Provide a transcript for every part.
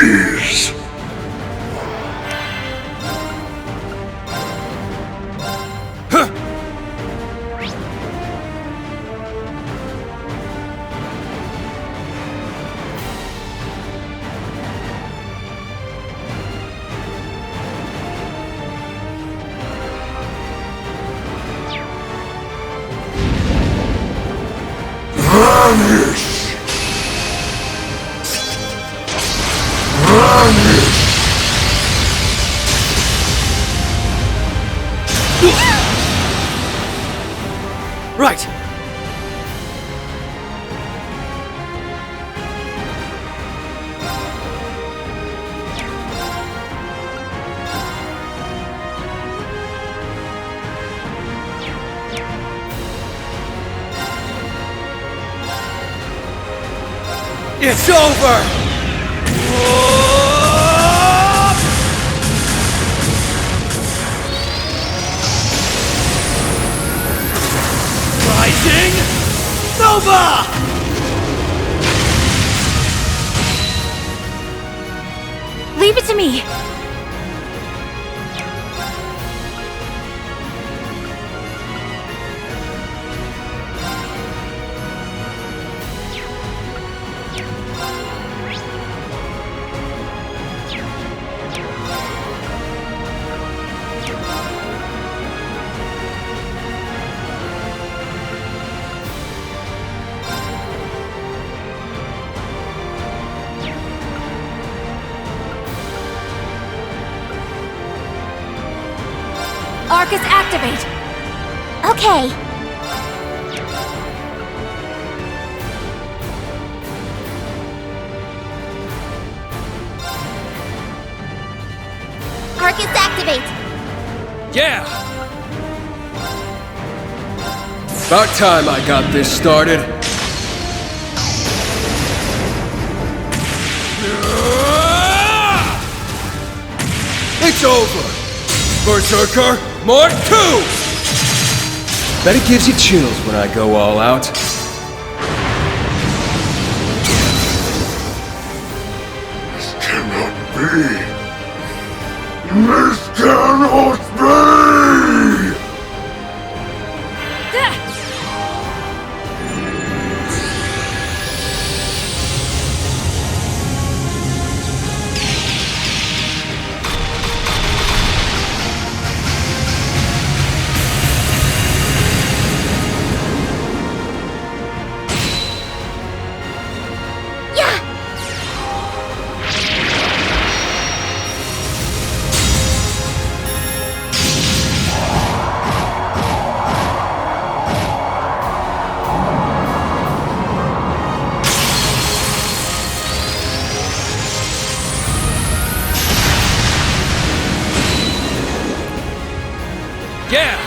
is. Vanish! Vanish! Right! It's over! Rising Nova! Leave it to me! Arcus, activate! Okay. Arcus, activate! Yeah! About time I got this started. It's over! Berserker Mark 2! Bet it gives you chills when I go all out. This cannot be! This cannot be! Yeah!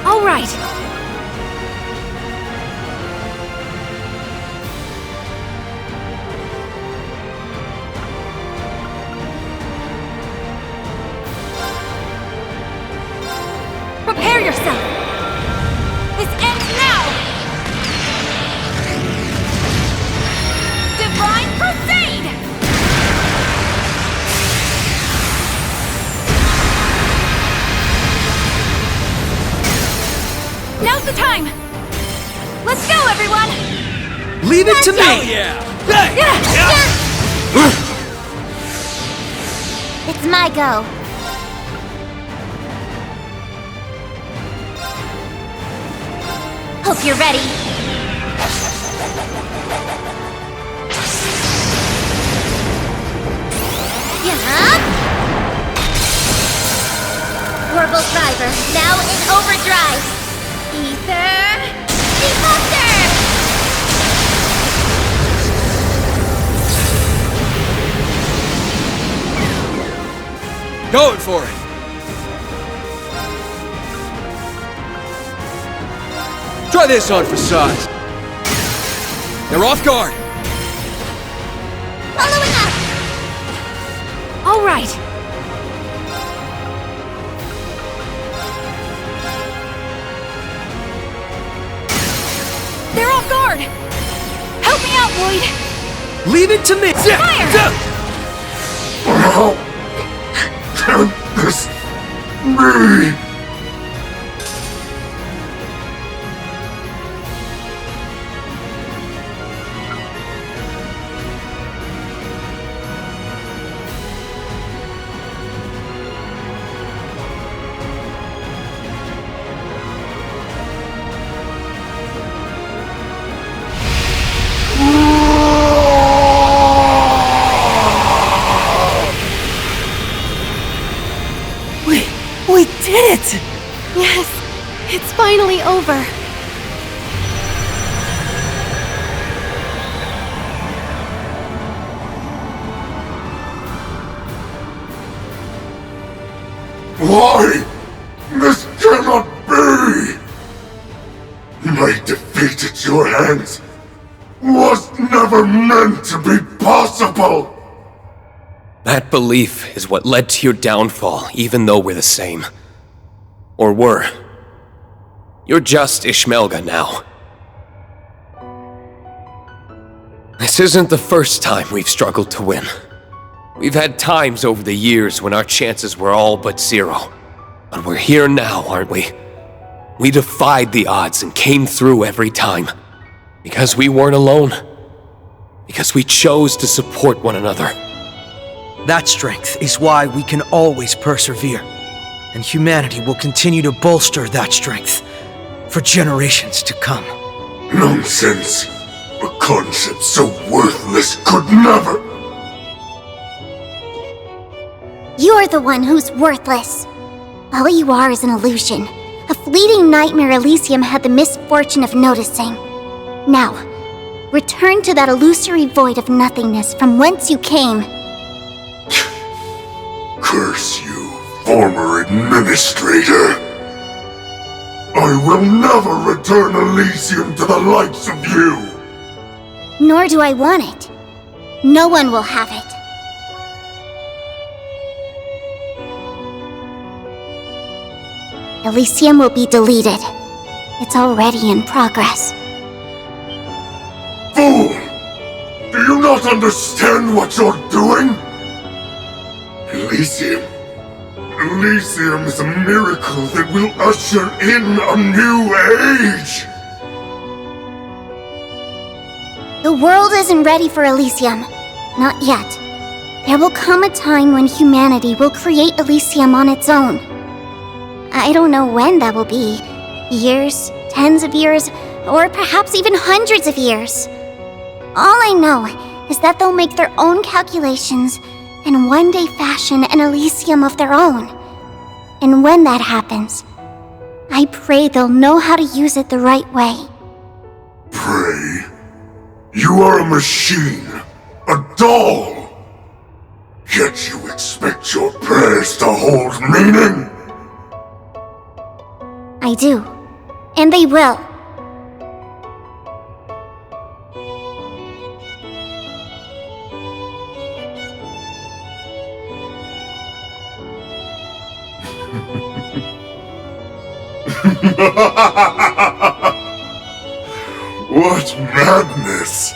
All right. Prepare yourself! This ends now! Divine Crusade! Now's the time! Let's go, everyone! Leave it to me! Let's go! Yeah! It's my go. Hope you're ready. Yeah. Orbital driver now in overdrive. Ether Debuster! Going for it! Try this on for size. They're off guard. Following up! All right. They're off guard! Help me out, Lloyd! Leave it to me! Fire! How can this be? We did it! Yes, it's finally over. Why? This cannot be! My defeat at your hands was never meant to be possible! That belief is what led to your downfall, even though we're the same. Or were. You're just Ishmelga now. This isn't the first time we've struggled to win. We've had times over the years when our chances were all but zero. But we're here now, aren't we? We defied the odds and came through every time. Because we weren't alone. Because we chose to support one another. That strength is why we can always persevere. And humanity will continue to bolster that strength for generations to come. Nonsense! A concept so worthless could never... You're the one who's worthless. All you are is an illusion. A fleeting nightmare Elysium had the misfortune of noticing. Now, return to that illusory void of nothingness from whence you came. Curse you, former administrator. I will never return Elysium to the likes of you. Nor do I want it. No one will have it. Elysium will be deleted. It's already in progress. Fool! Do you not understand what you're doing? Elysium is a miracle that will usher in a new age! The world isn't ready for Elysium. Not yet. There will come a time when humanity will create Elysium on its own. I don't know when that will be. Years, tens of years, or perhaps even hundreds of years. All I know is that they'll make their own calculations and one day fashion an Elysium of their own. And when that happens, I pray they'll know how to use it the right way. Pray? You are a machine, a doll. Yet you expect your prayers to hold meaning? I do. And they will. What madness!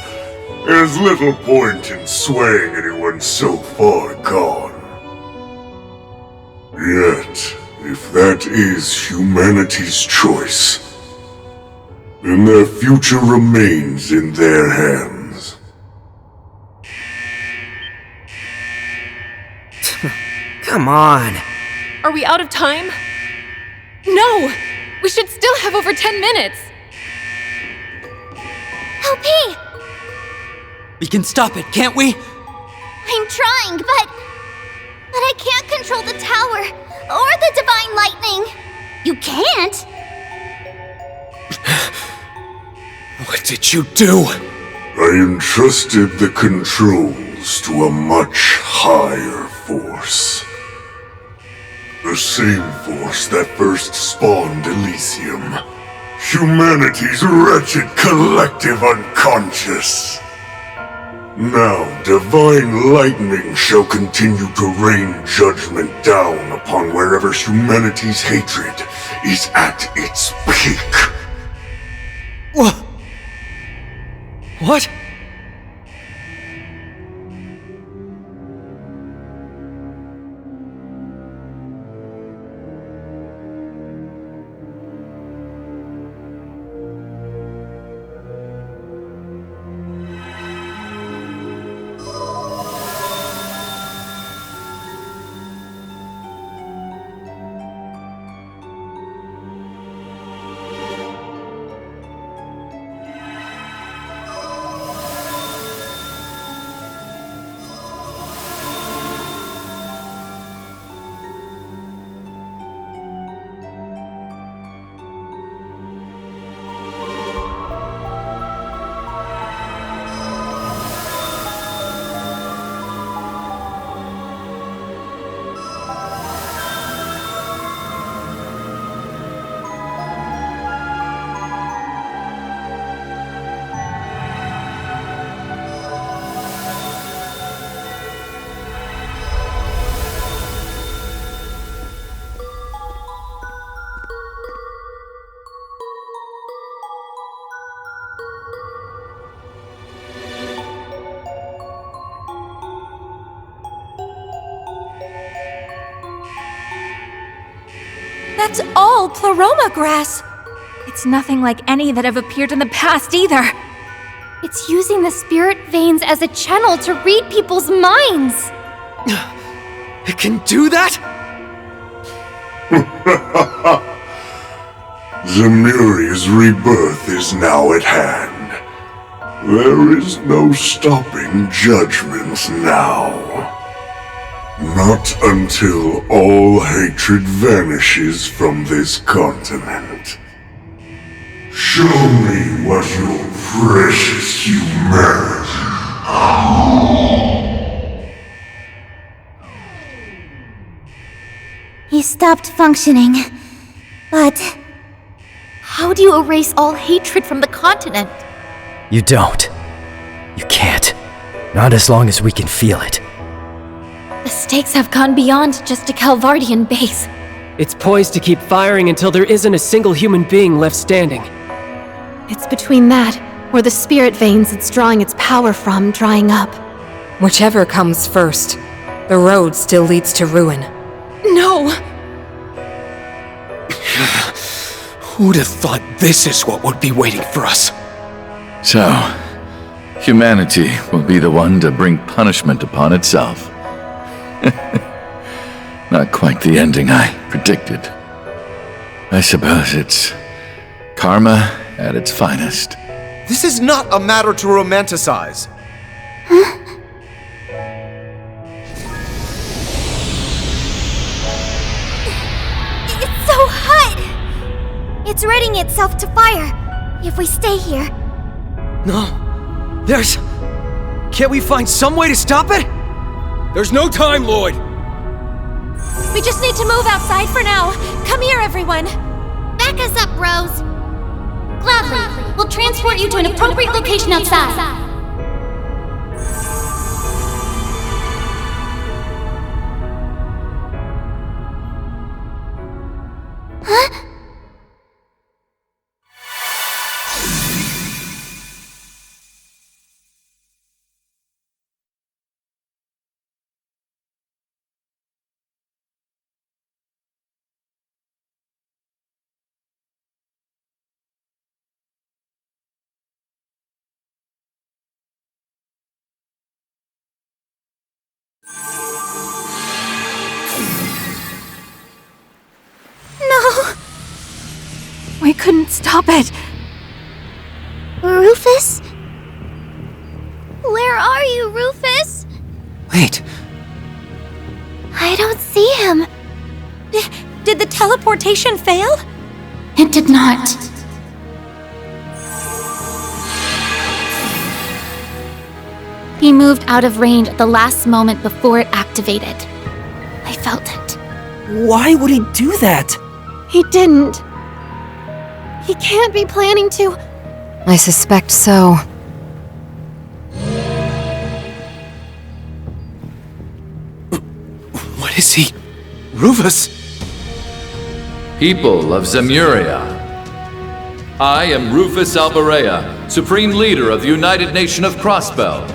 There's little point in swaying anyone so far gone. Yet, if that is humanity's choice, then their future remains in their hands. Come on. Are we out of time? No! We should still have over 10 minutes! Help me! We can stop it, can't we? I'm trying, but I can't control the tower or the divine lightning. You can't? What did you do? I entrusted the controls to a much higher force. The same force that first spawned Elysium. Humanity's wretched collective unconscious. Now divine lightning shall continue to rain judgment down upon wherever humanity's hatred is at its peak. What? That's all Pleroma grass! It's nothing like any that have appeared in the past either. It's using the spirit veins as a channel to read people's minds! It can do that? Zemuria's rebirth is now at hand. There is no stopping judgment now. Not until all hatred vanishes from this continent. Show me what your precious humanity. He stopped functioning. But how do you erase all hatred from the continent? You don't. You can't. Not as long as we can feel it. The stakes have gone beyond just a Calvardian base. It's poised to keep firing until there isn't a single human being left standing. It's between that, or the spirit veins it's drawing its power from, drying up. Whichever comes first, the road still leads to ruin. No! Who'd have thought this is what would be waiting for us? So, humanity will be the one to bring punishment upon itself. Not quite the ending I predicted. I suppose it's karma at its finest. This is not a matter to romanticize. It's so hot! It's readying itself to fire, if we stay here. No. Can't we find some way to stop it? There's no time, Lloyd! We just need to move outside for now. Come here, everyone. Back us up, Rose. Gladly. We'll transport you to an appropriate location outside. Huh? No! We couldn't stop it. Rufus? Where are you, Rufus? Wait. I don't see him. Did the teleportation fail? It did not. He moved out of range at the last moment before it activated. I felt it. Why would he do that? He didn't. He can't be planning to. I suspect so. Is he... Rufus? People of Zemuria, I am Rufus Alberea, Supreme Leader of the United Nation of Crossbell.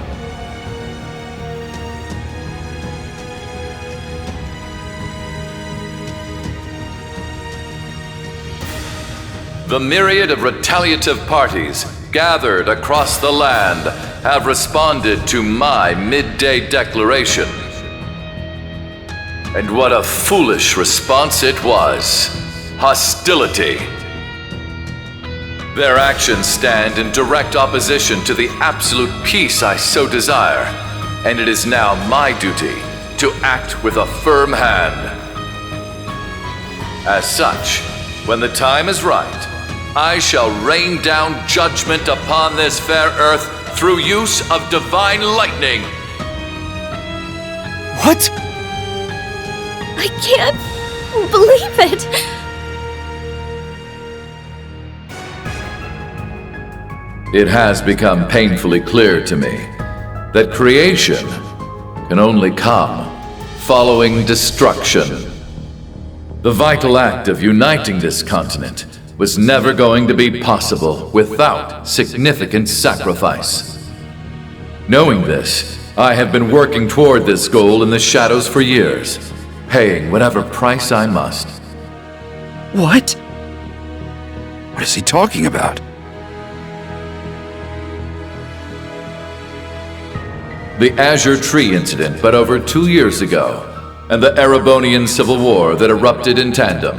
The myriad of retaliative parties gathered across the land have responded to my midday declaration. And what a foolish response it was. Hostility. Their actions stand in direct opposition to the absolute peace I so desire, and it is now my duty to act with a firm hand. As such, when the time is right, I shall rain down judgment upon this fair earth through use of divine lightning. What? I can't believe it! It has become painfully clear to me that creation can only come following destruction. The vital act of uniting this continent was never going to be possible without significant sacrifice. Knowing this, I have been working toward this goal in the shadows for years, paying whatever price I must. What? What is he talking about? The Azure Tree incident but over 2 years ago, and the Erebonian Civil War that erupted in tandem.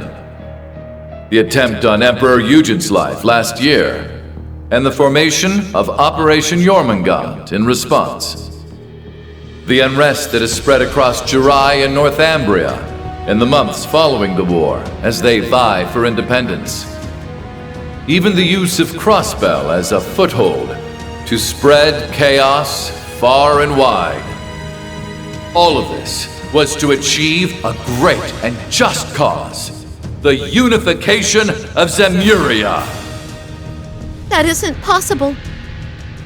The attempt on Emperor Eugen's life last year, and the formation of Operation Jormungand in response. The unrest that has spread across Jirai and Northumbria in the months following the war as they vie for independence. Even the use of Crossbell as a foothold to spread chaos far and wide. All of this was to achieve a great and just cause. The unification of Zemuria. That isn't possible.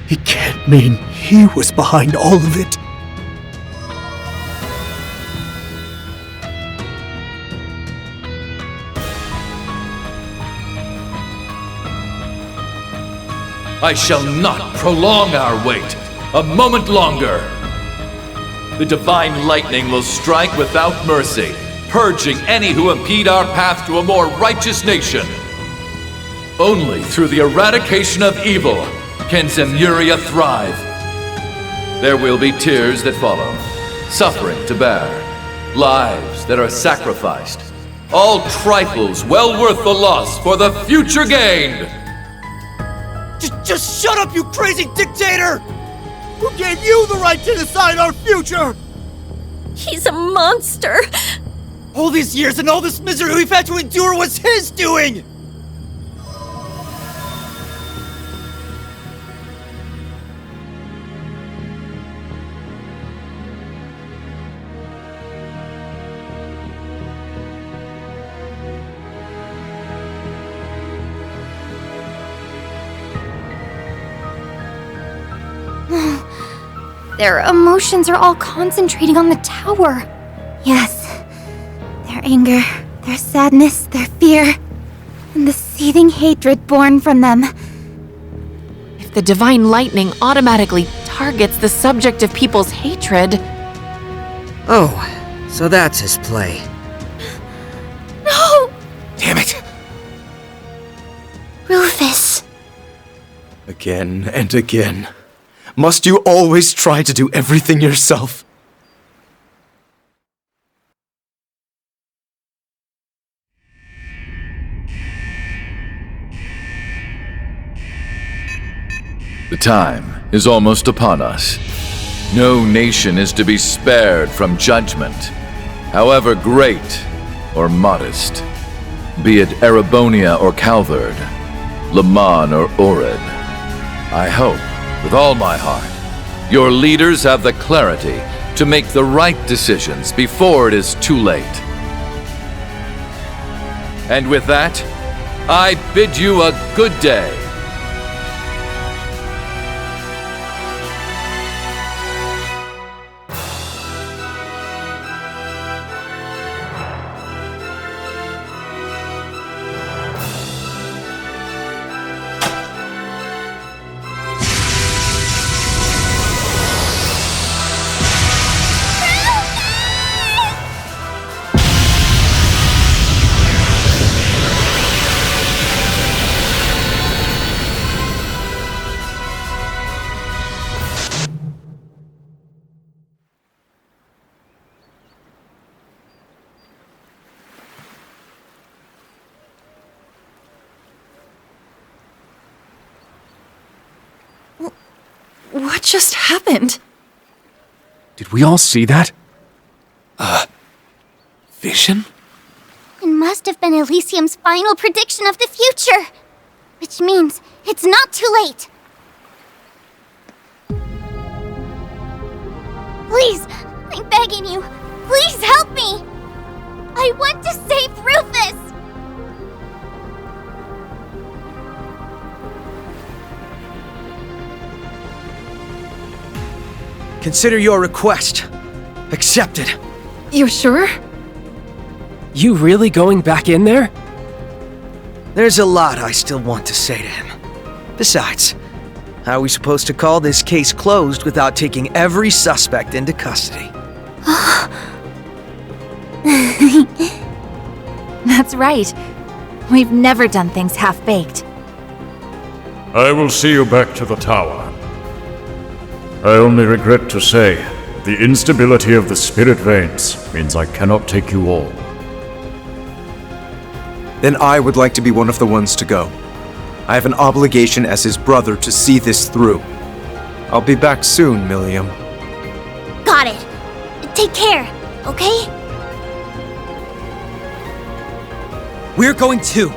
It can't mean he was behind all of it. I shall not prolong our wait a moment longer. The divine lightning will strike without mercy, purging any who impede our path to a more righteous nation. Only through the eradication of evil can Zemuria thrive. There will be tears that follow, suffering to bear, lives that are sacrificed, all trifles well worth the loss for the future gained. Just shut up, you crazy dictator! Who gave you the right to decide our future? He's a monster! All these years and all this misery we've had to endure was his doing! Their emotions are all concentrating on the tower. Yes. Their anger, their sadness, their fear, and the seething hatred born from them. If the divine lightning automatically targets the subject of people's hatred... Oh, so that's his play. No! Damn it! Rufus. Again and again. Must you always try to do everything yourself? The time is almost upon us. No nation is to be spared from judgment, however great or modest, be it Erebonia or Calvard, Lemon or Orid. I hope, with all my heart, your leaders have the clarity to make the right decisions before it is too late. And with that, I bid you a good day. What just happened? Did we all see that? Vision? It must have been Elysium's final prediction of the future. Which means it's not too late. Please, I'm begging you. Please help me. I want to save Rufus. Consider your request accepted. You're sure? You really going back in there? There's a lot I still want to say to him. Besides, how are we supposed to call this case closed without taking every suspect into custody? That's right. We've never done things half-baked. I will see you back to the tower. I only regret to say, the instability of the spirit veins means I cannot take you all. Then I would like to be one of the ones to go. I have an obligation as his brother to see this through. I'll be back soon, Milliam. Got it. Take care, okay? We're going too.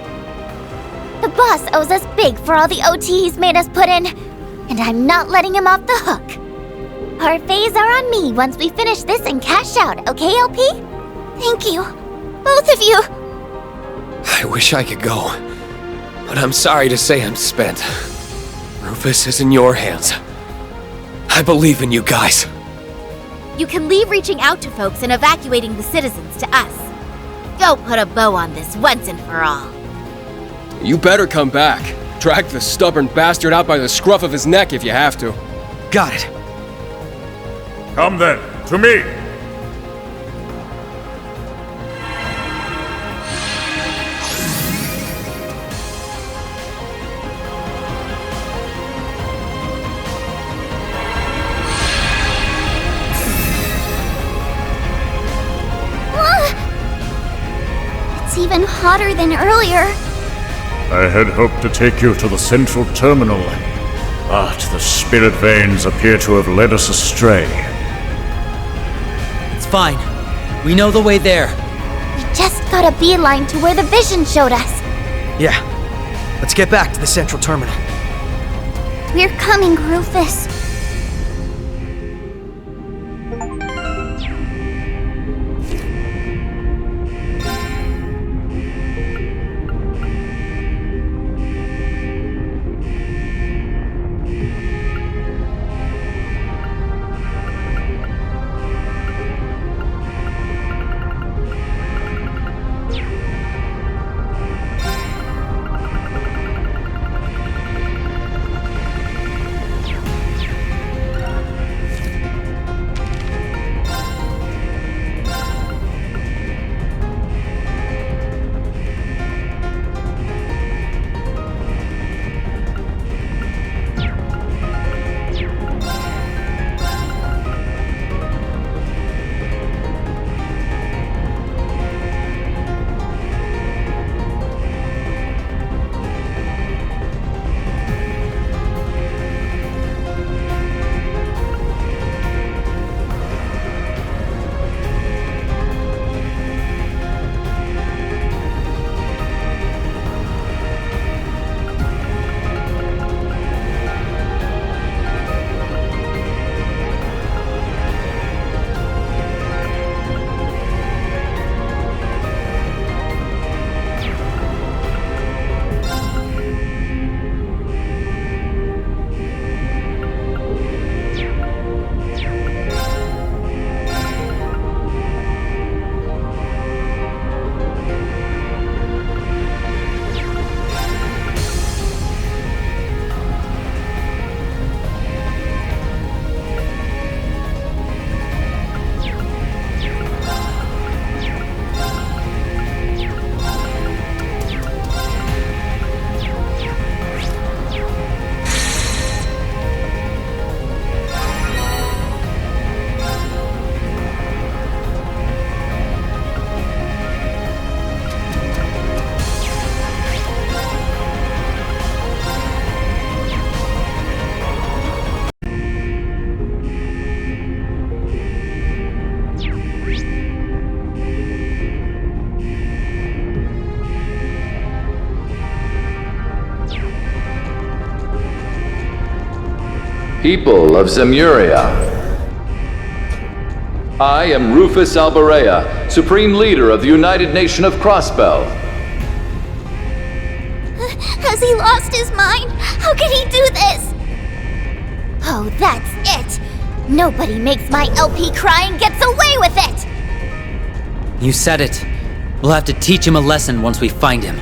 The boss owes us big for all the OT he's made us put in, and I'm not letting him off the hook. Parfaits are on me once we finish this and cash out, okay, LP? Thank you. Both of you. I wish I could go, but I'm sorry to say I'm spent. Rufus is in your hands. I believe in you guys. You can leave reaching out to folks and evacuating the citizens to us. Go put a bow on this once and for all. You better come back. Drag the stubborn bastard out by the scruff of his neck if you have to. Got it. Come then, to me! It's even hotter than earlier. I had hoped to take you to the central terminal, but the spirit veins appear to have led us astray. It's fine. We know the way there. We just got a beeline to where the vision showed us. Yeah. Let's get back to the central terminal. We're coming, Rufus. people of Zemuria. I am Rufus Alberea, Supreme Leader of the United Nation of Crossbell. Has he lost his mind? How could he do this? Oh, that's it! Nobody makes my LP cry and gets away with it! You said it. We'll have to teach him a lesson once we find him.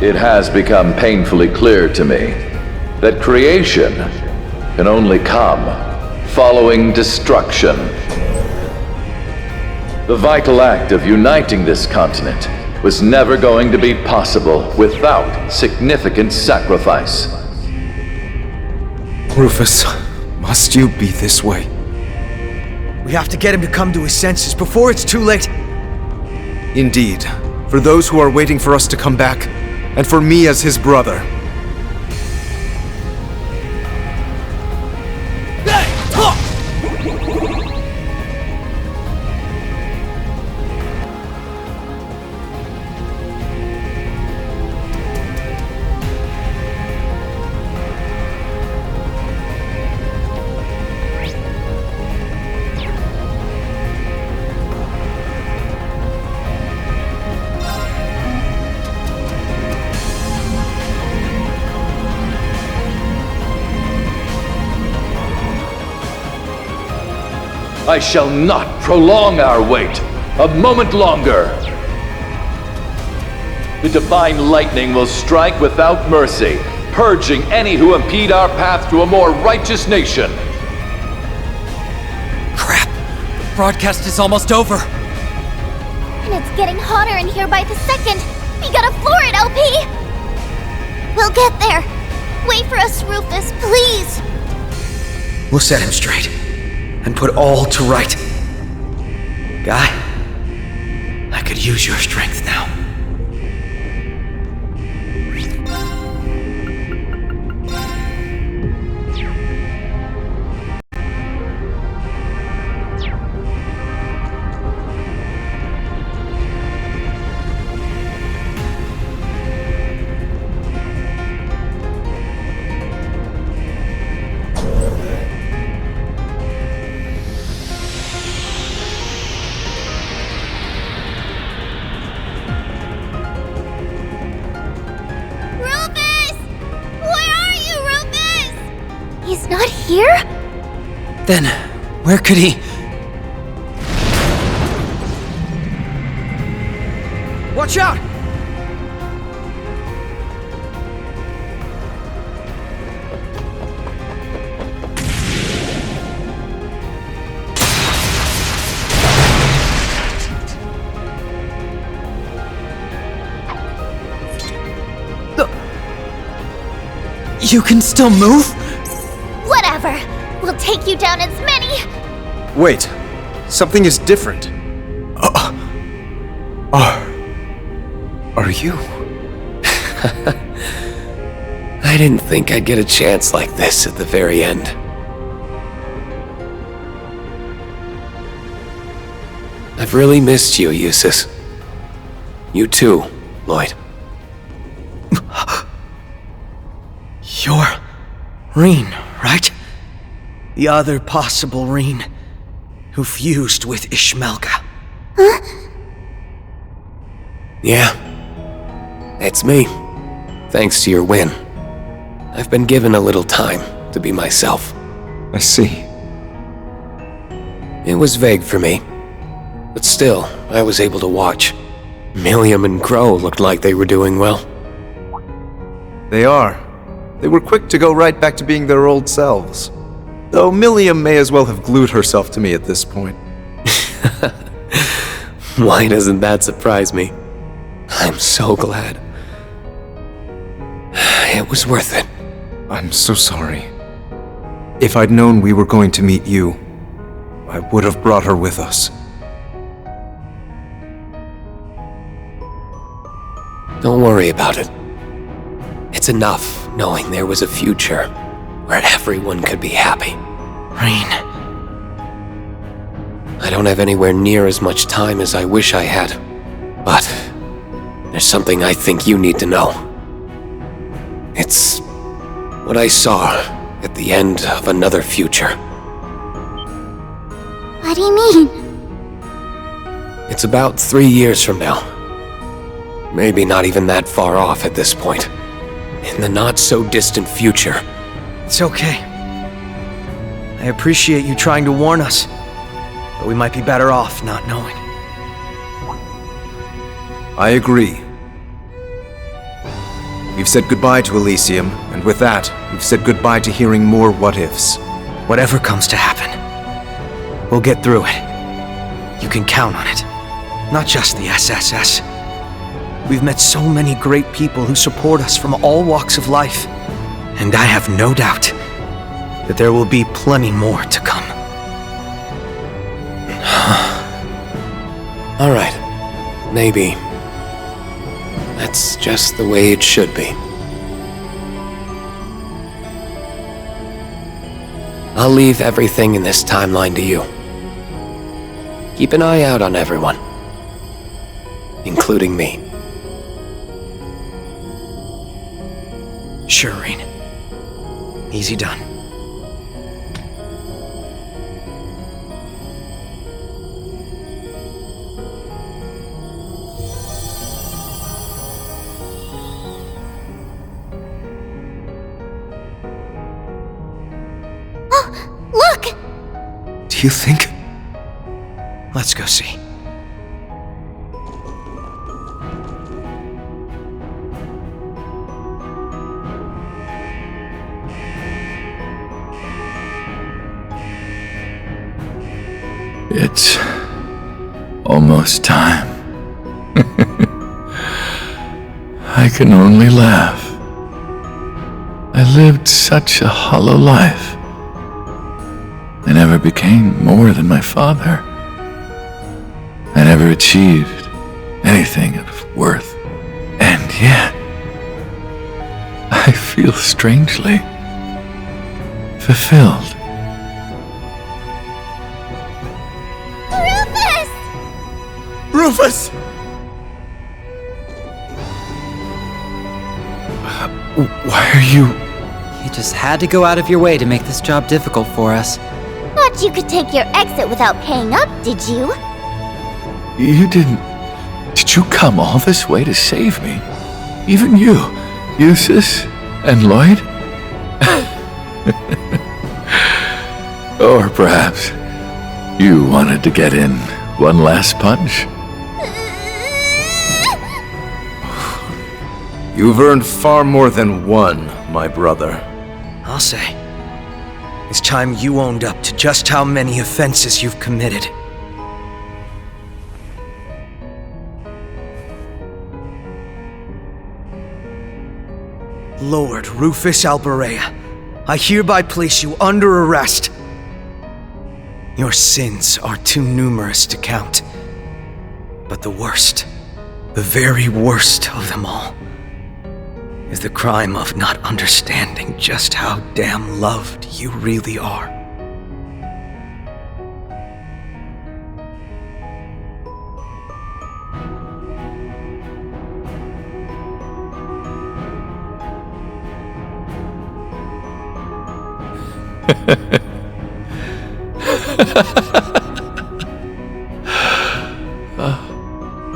It has become painfully clear to me that creation can only come following destruction. The vital act of uniting this continent was never going to be possible without significant sacrifice. Rufus, must you be this way? We have to get him to come to his senses before it's too late. Indeed. For those who are waiting for us to come back, and for me as his brother. I shall not prolong our wait a moment longer. The divine lightning will strike without mercy, purging any who impede our path to a more righteous nation. Crap! The broadcast is almost over. And it's getting hotter in here by the second. We gotta floor it, LP! We'll get there. Wait for us, Rufus, please. We'll set him straight and put all to right. Guy, I could use your strength now. He's not here? Then, where could he... Watch out! You can still move? Whatever. We'll take you down as many... Wait. Something is different. Are you? I didn't think I'd get a chance like this at the very end. I've really missed you, Eustace. You too, Lloyd. You're... Rean, right? The other possible Rean, who fused with Ishmelka. Huh? Yeah. It's me. Thanks to your win. I've been given a little time to be myself. I see. It was vague for me. But still, I was able to watch. Milliam and Crow looked like they were doing well. They are. They were quick to go right back to being their old selves. Though Milliam may as well have glued herself to me at this point. Why doesn't that surprise me? I'm so glad. It was worth it. I'm so sorry. If I'd known we were going to meet you, I would have brought her with us. Don't worry about it. It's enough knowing there was a future where everyone could be happy. Rean. I don't have anywhere near as much time as I wish I had, but there's something I think you need to know. It's what I saw at the end of another future. What do you mean? It's about 3 years from now. Maybe not even that far off at this point. In the not-so-distant future. It's okay. I appreciate you trying to warn us, but we might be better off not knowing. I agree. We've said goodbye to Elysium, and with that, we've said goodbye to hearing more what-ifs. Whatever comes to happen, we'll get through it. You can count on it. Not just the SSS. We've met so many great people who support us from all walks of life. And I have no doubt that there will be plenty more to come. All right. Maybe. That's just the way it should be. I'll leave everything in this timeline to you. Keep an eye out on everyone. Including me. Sure, Rean. Easy done. Oh, look! Do you think? Let's go see. It's almost time. I can only laugh. I lived such a hollow life. I never became more than my father. I never achieved anything of worth. And yet, I feel strangely fulfilled. Rufus! Why are you... You just had to go out of your way to make this job difficult for us. Thought you could take your exit without paying up, did you? You didn't... Did you come all this way to save me? Even you, Eustace and Lloyd? Or perhaps you wanted to get in one last punch? You've earned far more than one, my brother. I'll say. It's time you owned up to just how many offenses you've committed. Lord Rufus Alberea, I hereby place you under arrest. Your sins are too numerous to count. But the worst, the very worst of them all, is the crime of not understanding just how damn loved you really are.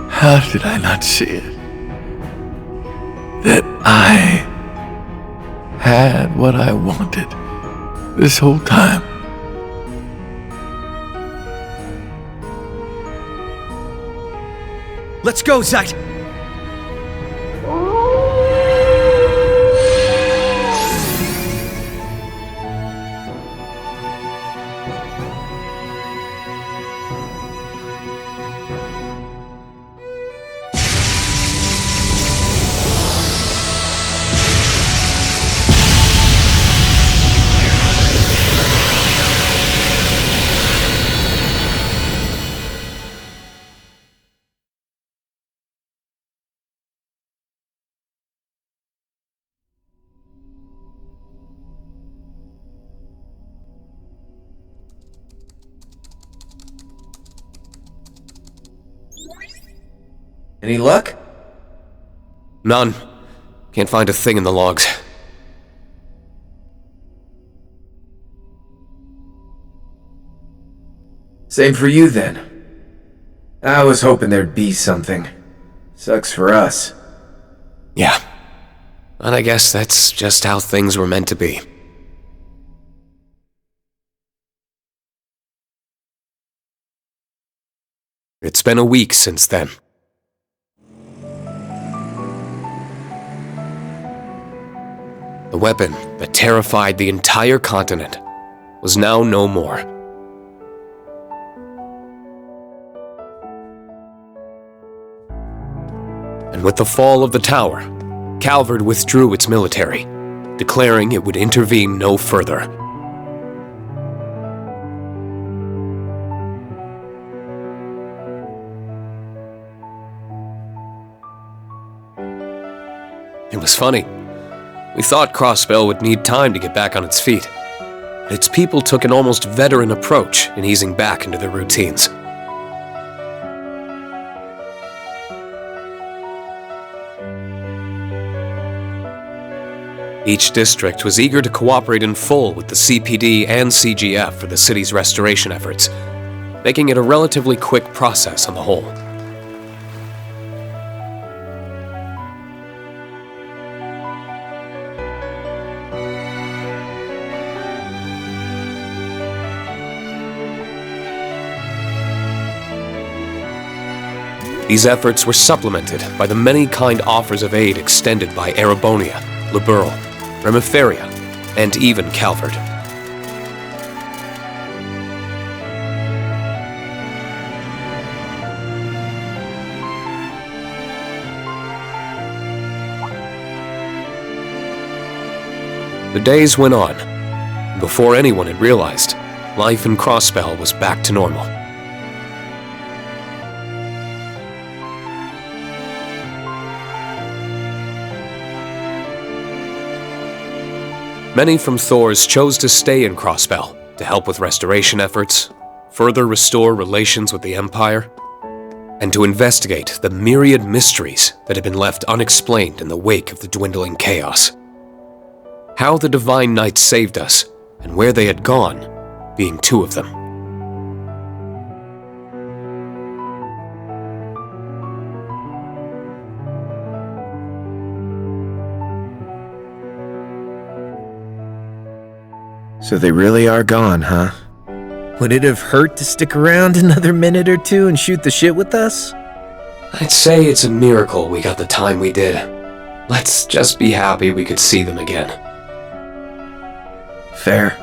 How did I not see it? That I had what I wanted this whole time. Let's go, Zard! Any luck? None. Can't find a thing in the logs. Same for you, then. I was hoping there'd be something. Sucks for us. Yeah. And I guess that's just how things were meant to be. It's been a week since then. The weapon that terrified the entire continent was now no more. And with the fall of the tower, Calvard withdrew its military, declaring it would intervene no further. It was funny. We thought Crossbell would need time to get back on its feet. But its people took an almost veteran approach in easing back into their routines. Each district was eager to cooperate in full with the CPD and CGF for the city's restoration efforts, making it a relatively quick process on the whole. These efforts were supplemented by the many kind offers of aid extended by Erebonia, Liberl, Remiferia, and even Calvard. The days went on, and before anyone had realized, life in Crossbell was back to normal. Many from Thors chose to stay in Crossbell to help with restoration efforts, further restore relations with the Empire, and to investigate the myriad mysteries that had been left unexplained in the wake of the dwindling chaos. How the Divine Knights saved us, and where they had gone, being two of them. So they really are gone, huh? Would it have hurt to stick around another minute or two and shoot the shit with us? I'd say it's a miracle we got the time we did. Let's just be happy we could see them again. Fair.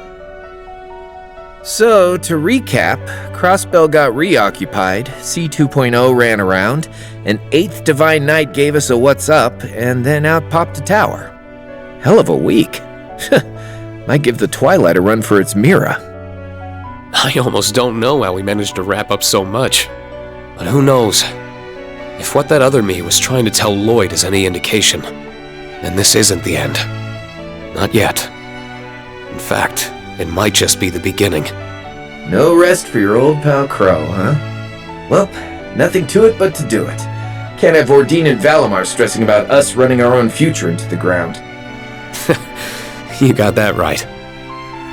So, to recap, Crossbell got reoccupied, C2.0 ran around, an 8th Divine Knight gave us a what's up, and then out popped a tower. Hell of a week. Might give the Twilight a run for its Mira. I almost don't know how we managed to wrap up so much. But who knows? If what that other me was trying to tell Lloyd is any indication, then this isn't the end. Not yet. In fact, it might just be the beginning. No rest for your old pal Crow, huh? Well, nothing to it but to do it. Can't have Ordine and Valimar stressing about us running our own future into the ground. You got that right.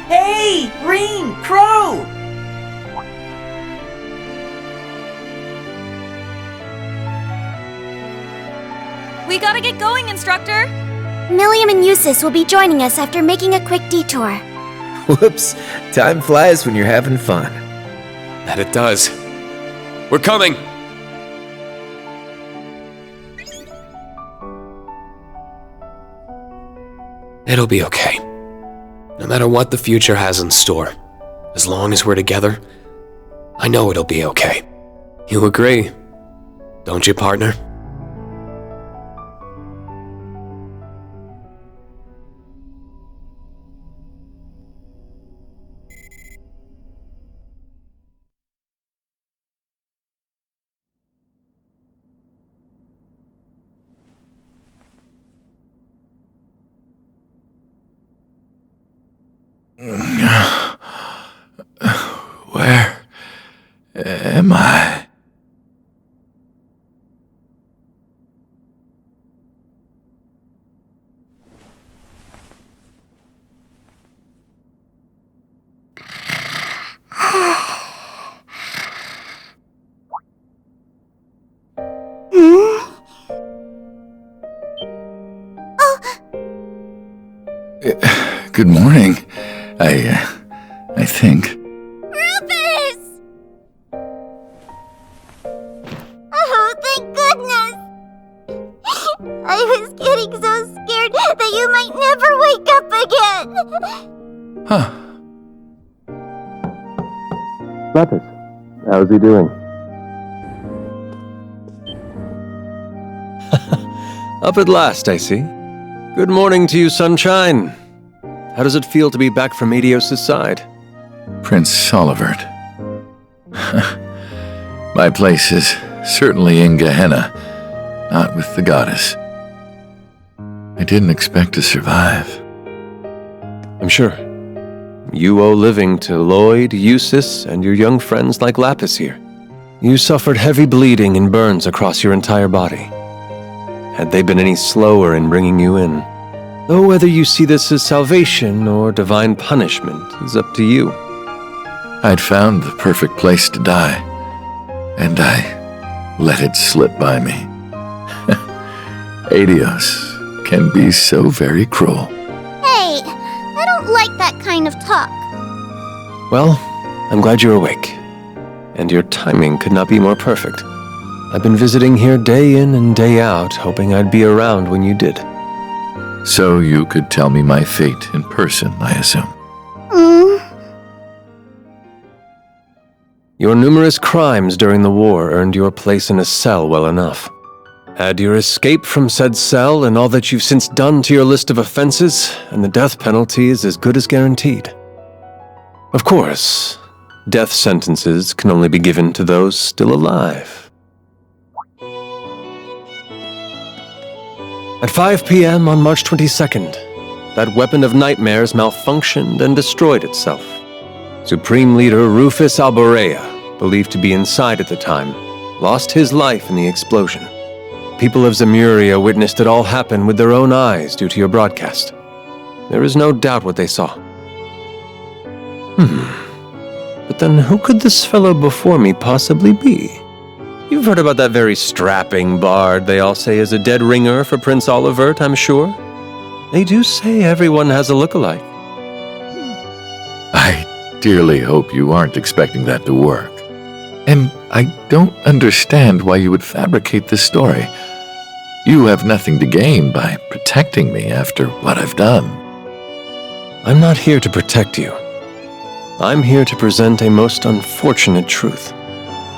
Hey! Rean! Crow! We gotta get going, Instructor! Milliam and Eustace will be joining us after making a quick detour. Whoops. Time flies when you're having fun. That it does. We're coming! It'll be okay. No matter what the future has in store, as long as we're together, I know it'll be okay. You agree, don't you, partner? Where am I? Good morning. I think. Rufus! Oh, thank goodness! I was getting so scared that you might never wake up again! Huh. Lapis, how's he doing? Up at last, I see. Good morning to you, sunshine. How does it feel to be back from Meteos' side? Prince Olivert. My place is certainly in Gehenna, not with the goddess. I didn't expect to survive. I'm sure. You owe living to Lloyd, Eustace, and your young friends like Lapis here. You suffered heavy bleeding and burns across your entire body. Had they been any slower in bringing you in? Though whether you see this as salvation or divine punishment is up to you. I'd found the perfect place to die, and I let it slip by me. Adios can be so very cruel. Hey, I don't like that kind of talk. Well, I'm glad you're awake. And your timing could not be more perfect. I've been visiting here day in and day out, hoping I'd be around when you did. So you could tell me my fate in person, I assume. Your numerous crimes during the war earned your place in a cell well enough. Add your escape from said cell and all that you've since done to your list of offenses, and the death penalty is as good as guaranteed. Of course, death sentences can only be given to those still alive. At 5 p.m. on March 22nd, that weapon of nightmares malfunctioned and destroyed itself. Supreme Leader Rufus Alborea, believed to be inside at the time, lost his life in the explosion. People of Zemuria witnessed it all happen with their own eyes due to your broadcast. There is no doubt what they saw. But then who could this fellow before me possibly be? You've heard about that very strapping bard they all say is a dead ringer for Prince Olivert, I'm sure. They do say everyone has a look-alike. I dearly hope you aren't expecting that to work. And I don't understand why you would fabricate this story. You have nothing to gain by protecting me after what I've done. I'm not here to protect you. I'm here to present a most unfortunate truth.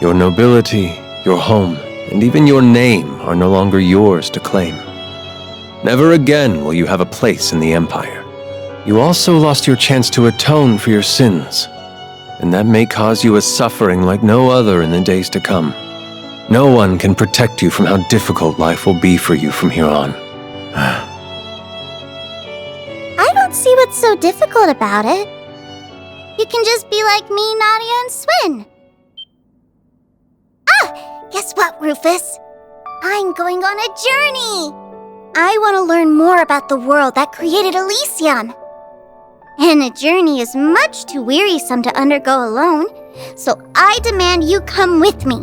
Your nobility, your home, and even your name are no longer yours to claim. Never again will you have a place in the Empire. You also lost your chance to atone for your sins, and that may cause you a suffering like no other in the days to come. No one can protect you from how difficult life will be for you from here on. I don't see what's so difficult about it. You can just be like me, Nadia, and Swin. Guess what, Rufus? I'm going on a journey! I want to learn more about the world that created Elysium. And a journey is much too wearisome to undergo alone, so I demand you come with me.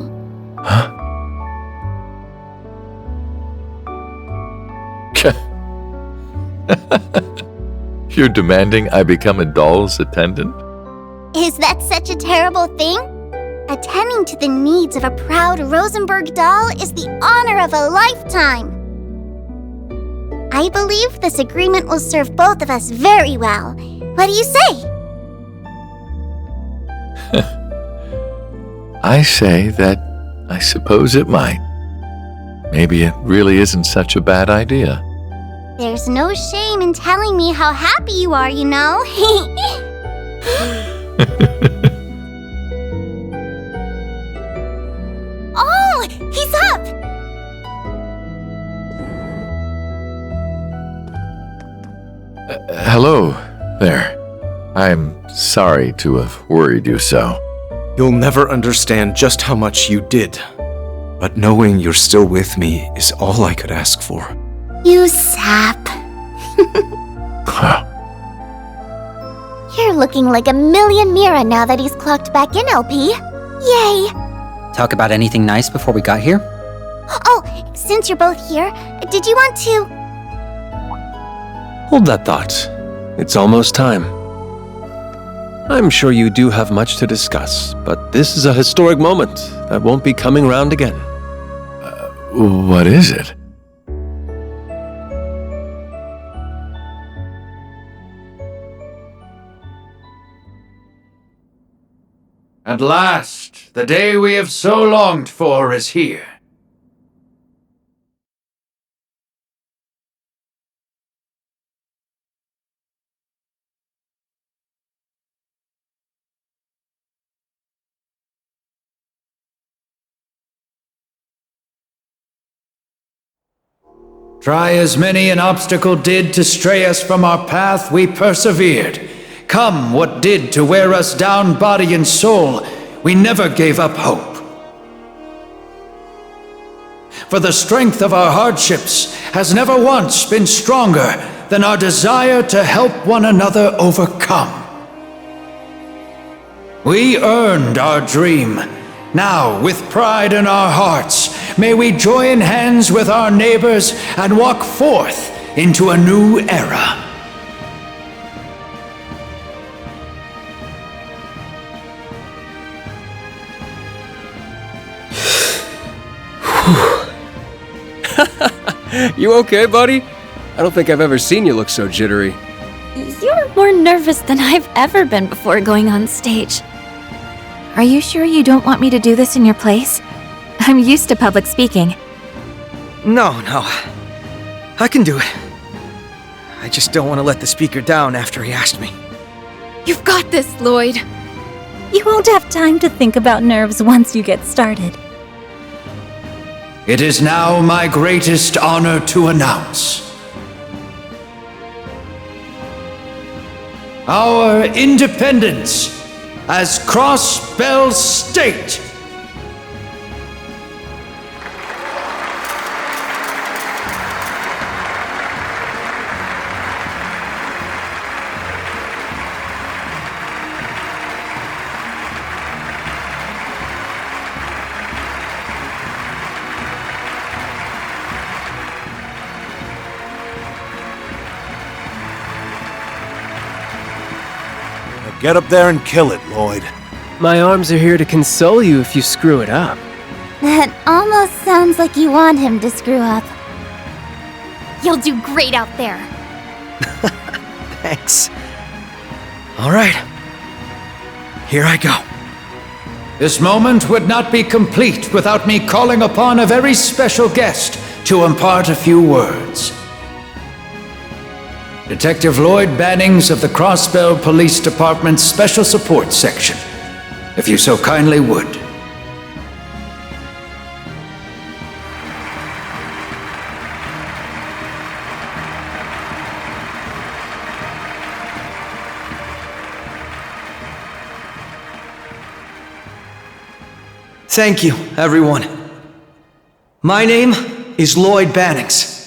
You're demanding I become a doll's attendant? Is that such a terrible thing? Attending to the needs of a proud Rosenberg doll is the honor of a lifetime. I believe this agreement will serve both of us very well. What do you say? I say that I suppose it might. Maybe it really isn't such a bad idea. There's no shame in telling me how happy you are, you know? Oh, he's up! Hello there. I'm sorry to have worried you so. You'll never understand just how much you did. But knowing you're still with me is all I could ask for. You sap. You're looking like a million Mira now that he's clocked back in, LP. Yay! Talk about anything nice before we got here? Oh, since you're both here, did you want to... Hold that thought. It's almost time. I'm sure you do have much to discuss, but this is a historic moment that won't be coming round again. What is it? At last, the day we have so longed for is here. Try as many an obstacle did to stray us from our path, we persevered. Come what did to wear us down body and soul, we never gave up hope. For the strength of our hardships has never once been stronger than our desire to help one another overcome. We earned our dream. Now, with pride in our hearts, may we join hands with our neighbors and walk forth into a new era. You okay, buddy? I don't think I've ever seen you look so jittery. You're more nervous than I've ever been before going on stage. Are you sure you don't want me to do this in your place? I'm used to public speaking. No. I can do it. I just don't want to let the speaker down after he asked me. You've got this, Lloyd. You won't have time to think about nerves once you get started. It is now my greatest honor to announce our independence as Crossbell State. Get up there and kill it, Lloyd. My arms are here to console you if you screw it up. That almost sounds like you want him to screw up. You'll do great out there. Thanks. All right. Here I go. This moment would not be complete without me calling upon a very special guest to impart a few words. Detective Lloyd Bannings of the Crossbell Police Department's Special Support Section, if you so kindly would. Thank you, everyone. My name is Lloyd Bannings.